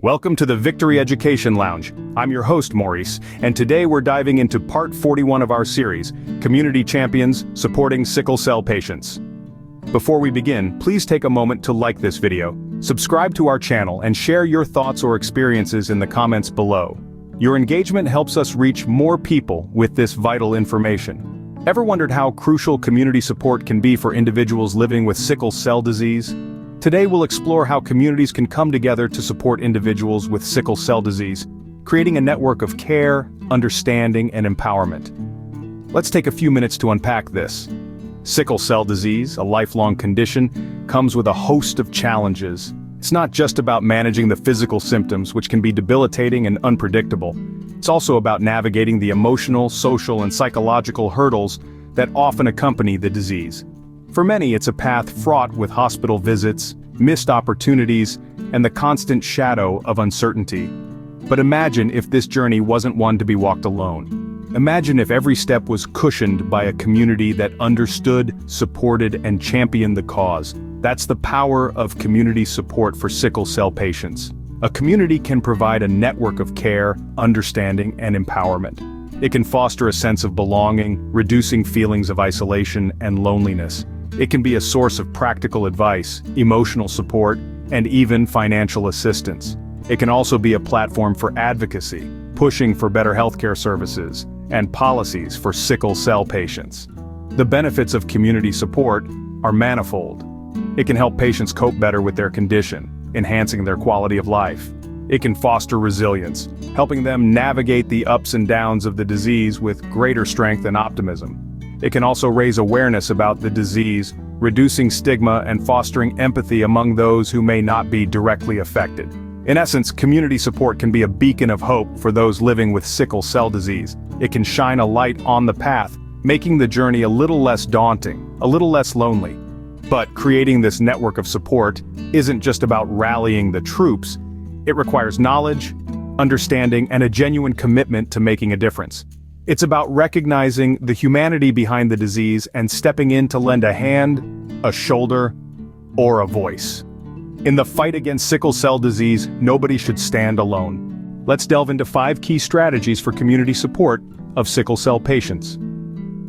Welcome to the Victory Education Lounge. I'm your host, Maurice, and today we're diving into part 41 of our series, Community Champions Supporting Sickle Cell Patients. Before we begin, please take a moment to like this video, subscribe to our channel, and share your thoughts or experiences in the comments below. Your engagement helps us reach more people with this vital information. Ever wondered how crucial community support can be for individuals living with sickle cell disease? Today we'll explore how communities can come together to support individuals with sickle cell disease, creating a network of care, understanding, and empowerment. Let's take a few minutes to unpack this. Sickle cell disease, a lifelong condition, comes with a host of challenges. It's not just about managing the physical symptoms, which can be debilitating and unpredictable. It's also about navigating the emotional, social, and psychological hurdles that often accompany the disease. For many, it's a path fraught with hospital visits, missed opportunities, and the constant shadow of uncertainty. But imagine if this journey wasn't one to be walked alone. Imagine if every step was cushioned by a community that understood, supported, and championed the cause. That's the power of community support for sickle cell patients. A community can provide a network of care, understanding, and empowerment. It can foster a sense of belonging, reducing feelings of isolation and loneliness. It can be a source of practical advice, emotional support, and even financial assistance. It can also be a platform for advocacy, pushing for better healthcare services and policies for sickle cell patients. The benefits of community support are manifold. It can help patients cope better with their condition, enhancing their quality of life. It can foster resilience, helping them navigate the ups and downs of the disease with greater strength and optimism. It can also raise awareness about the disease, reducing stigma and fostering empathy among those who may not be directly affected. In essence, community support can be a beacon of hope for those living with sickle cell disease. It can shine a light on the path, making the journey a little less daunting, a little less lonely. But creating this network of support isn't just about rallying the troops. It requires knowledge, understanding, and a genuine commitment to making a difference. It's about recognizing the humanity behind the disease and stepping in to lend a hand, a shoulder, or a voice. In the fight against sickle cell disease, nobody should stand alone. Let's delve into 5 key strategies for community support of sickle cell patients.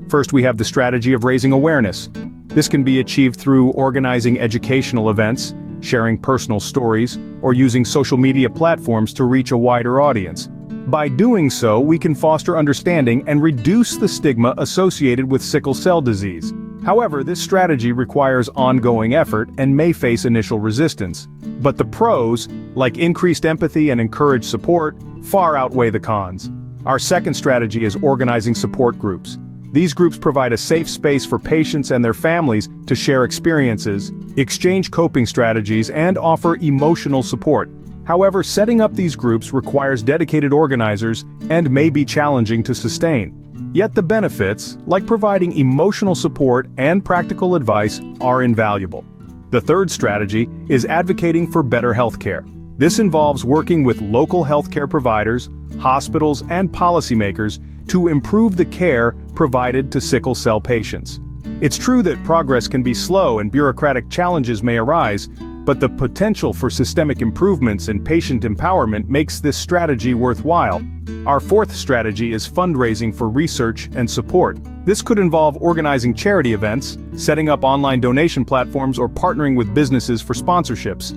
First, we have the strategy of raising awareness. This can be achieved through organizing educational events, sharing personal stories, or using social media platforms to reach a wider audience. By doing so, we can foster understanding and reduce the stigma associated with sickle cell disease. However, this strategy requires ongoing effort and may face initial resistance. But the pros, like increased empathy and encouraged support, far outweigh the cons. Our second strategy is organizing support groups. These groups provide a safe space for patients and their families to share experiences, exchange coping strategies, and offer emotional support. However, setting up these groups requires dedicated organizers and may be challenging to sustain. Yet the benefits, like providing emotional support and practical advice, are invaluable. The third strategy is advocating for better healthcare. This involves working with local healthcare providers, hospitals, and policymakers to improve the care provided to sickle cell patients. It's true that progress can be slow and bureaucratic challenges may arise, but the potential for systemic improvements and patient empowerment makes this strategy worthwhile. Our fourth strategy is fundraising for research and support. This could involve organizing charity events, setting up online donation platforms, or partnering with businesses for sponsorships.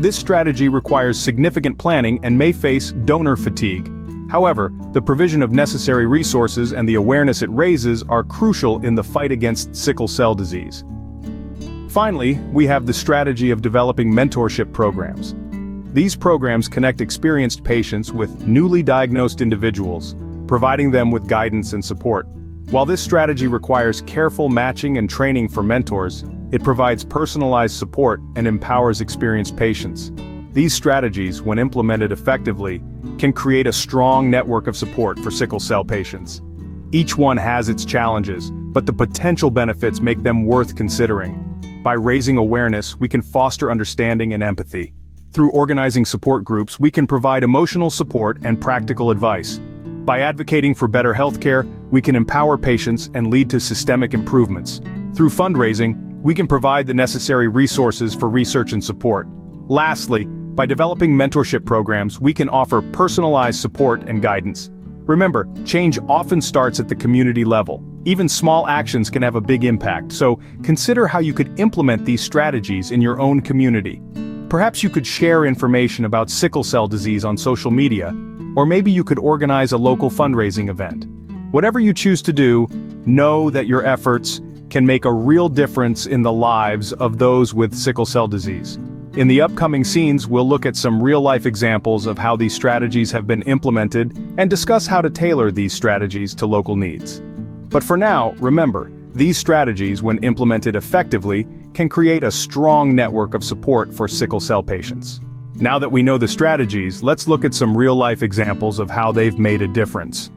This strategy requires significant planning and may face donor fatigue. However, the provision of necessary resources and the awareness it raises are crucial in the fight against sickle cell disease. Finally, we have the strategy of developing mentorship programs. These programs connect experienced patients with newly diagnosed individuals, providing them with guidance and support. While this strategy requires careful matching and training for mentors, it provides personalized support and empowers experienced patients. These strategies, when implemented effectively, can create a strong network of support for sickle cell patients. Each one has its challenges, but the potential benefits make them worth considering. By raising awareness, we can foster understanding and empathy. Through organizing support groups, we can provide emotional support and practical advice. By advocating for better healthcare, we can empower patients and lead to systemic improvements. Through fundraising, we can provide the necessary resources for research and support. Lastly, By developing mentorship programs, we can offer personalized support and guidance. Remember, change often starts at the community level. Even small actions can have a big impact, so consider how you could implement these strategies in your own community. Perhaps you could share information about sickle cell disease on social media, or maybe you could organize a local fundraising event. Whatever you choose to do, know that your efforts can make a real difference in the lives of those with sickle cell disease. In the upcoming scenes, we'll look at some real-life examples of how these strategies have been implemented and discuss how to tailor these strategies to local needs. But for now, remember, these strategies, when implemented effectively, can create a strong network of support for sickle cell patients. Now that we know the strategies, let's look at some real-life examples of how they've made a difference.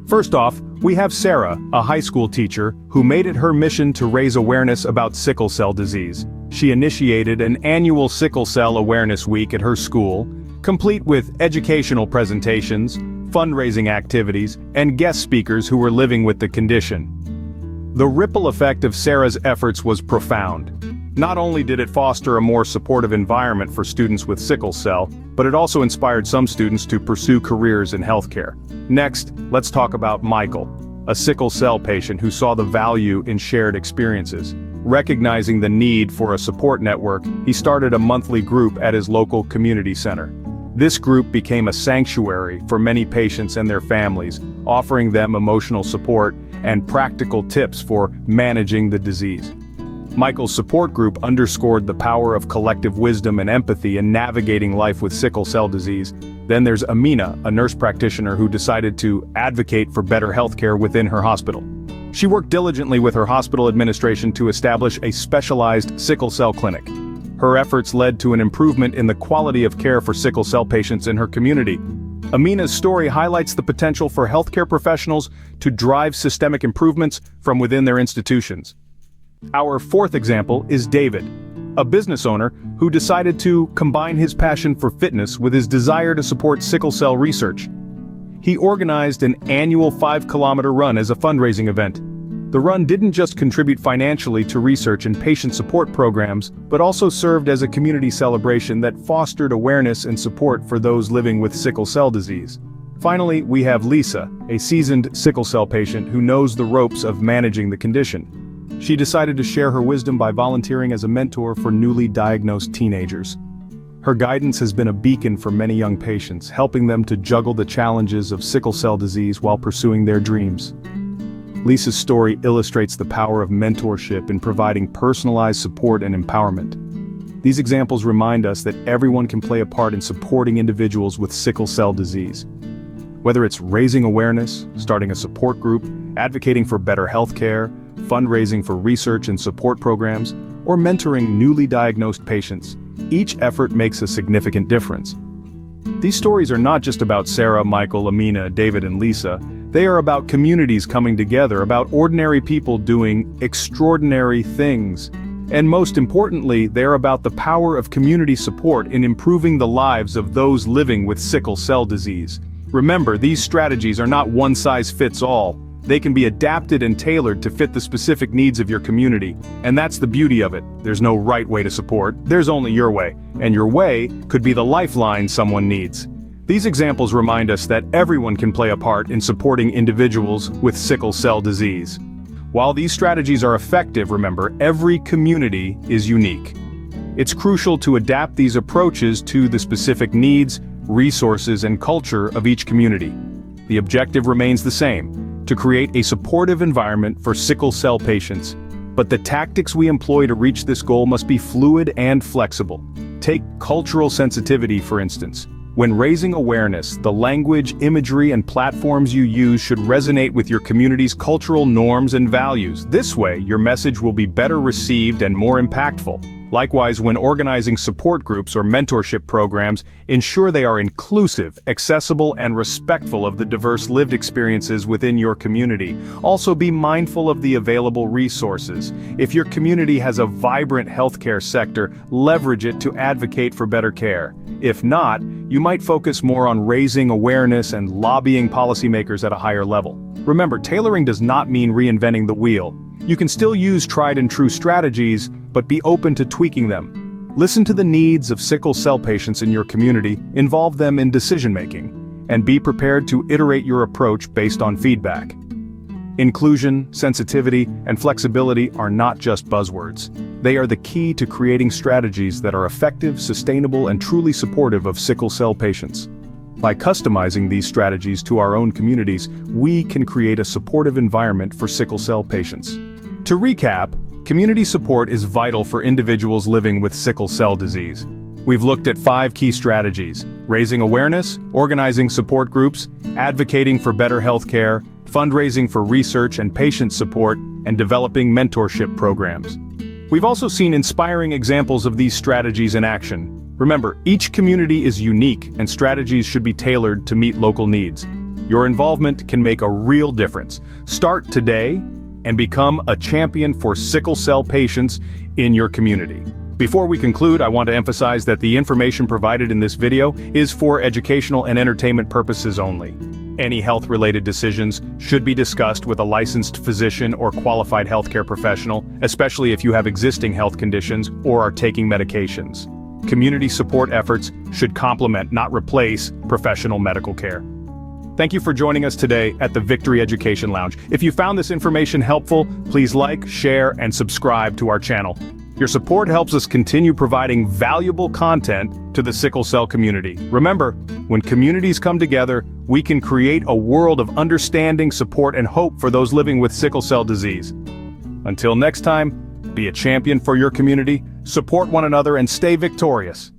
First off, we have Sarah, a high school teacher, who made it her mission to raise awareness about sickle cell disease. She initiated an annual Sickle Cell Awareness Week at her school, complete with educational presentations, fundraising activities, and guest speakers who were living with the condition. The ripple effect of Sarah's efforts was profound. Not only did it foster a more supportive environment for students with sickle cell, but it also inspired some students to pursue careers in healthcare. Next, let's talk about Michael, a sickle cell patient who saw the value in shared experiences. Recognizing the need for a support network, he started a monthly group at his local community center. This group became a sanctuary for many patients and their families, offering them emotional support and practical tips for managing the disease. Michael's support group underscored the power of collective wisdom and empathy in navigating life with sickle cell disease. Then there's Amina, a nurse practitioner who decided to advocate for better healthcare within her hospital. She worked diligently with her hospital administration to establish a specialized sickle cell clinic. Her efforts led to an improvement in the quality of care for sickle cell patients in her community. Amina's story highlights the potential for healthcare professionals to drive systemic improvements from within their institutions. Our fourth example is David, a business owner who decided to combine his passion for fitness with his desire to support sickle cell research. He organized an annual 5-kilometer run as a fundraising event. The run didn't just contribute financially to research and patient support programs, but also served as a community celebration that fostered awareness and support for those living with sickle cell disease. Finally, we have Lisa, a seasoned sickle cell patient who knows the ropes of managing the condition. She decided to share her wisdom by volunteering as a mentor for newly diagnosed teenagers. Her guidance has been a beacon for many young patients, helping them to juggle the challenges of sickle cell disease while pursuing their dreams. Lisa's story illustrates the power of mentorship in providing personalized support and empowerment. These examples remind us that everyone can play a part in supporting individuals with sickle cell disease. Whether it's raising awareness, starting a support group, advocating for better healthcare, fundraising for research and support programs, or mentoring newly diagnosed patients, each effort makes a significant difference. These stories are not just about Sarah, Michael, Amina, David, and Lisa. They are about communities coming together, about ordinary people doing extraordinary things. And most importantly, they're about the power of community support in improving the lives of those living with sickle cell disease. Remember, these strategies are not one-size-fits-all. They can be adapted and tailored to fit the specific needs of your community. And that's the beauty of it. There's no right way to support, there's only your way. And your way could be the lifeline someone needs. These examples remind us that everyone can play a part in supporting individuals with sickle cell disease. While these strategies are effective, remember, every community is unique. It's crucial to adapt these approaches to the specific needs, resources, and culture of each community. The objective remains the same: to create a supportive environment for sickle cell patients. But the tactics we employ to reach this goal must be fluid and flexible. Take cultural sensitivity, for instance. When raising awareness, the language, imagery, and platforms you use should resonate with your community's cultural norms and values. This way, your message will be better received and more impactful. Likewise, when organizing support groups or mentorship programs, ensure they are inclusive, accessible, and respectful of the diverse lived experiences within your community. Also, be mindful of the available resources. If your community has a vibrant healthcare sector, leverage it to advocate for better care. If not, you might focus more on raising awareness and lobbying policymakers at a higher level. Remember, tailoring does not mean reinventing the wheel. You can still use tried and true strategies, but be open to tweaking them. Listen to the needs of sickle cell patients in your community, involve them in decision-making, and be prepared to iterate your approach based on feedback. Inclusion, sensitivity, and flexibility are not just buzzwords. They are the key to creating strategies that are effective, sustainable, and truly supportive of sickle cell patients. By customizing these strategies to our own communities, we can create a supportive environment for sickle cell patients. To recap, community support is vital for individuals living with sickle cell disease. We've looked at 5 key strategies: raising awareness, organizing support groups, advocating for better healthcare, fundraising for research and patient support, and developing mentorship programs. We've also seen inspiring examples of these strategies in action. Remember, each community is unique and strategies should be tailored to meet local needs. Your involvement can make a real difference. Start today and become a champion for sickle cell patients in your community. Before we conclude, I want to emphasize that the information provided in this video is for educational and entertainment purposes only. Any health-related decisions should be discussed with a licensed physician or qualified healthcare professional, especially if you have existing health conditions or are taking medications. Community support efforts should complement, not replace, professional medical care. Thank you for joining us today at the Victory Education Lounge. If you found this information helpful, please like, share, and subscribe to our channel. Your support helps us continue providing valuable content to the sickle cell community. Remember, when communities come together, we can create a world of understanding, support, and hope for those living with sickle cell disease. Until next time, be a champion for your community, support one another, and stay victorious.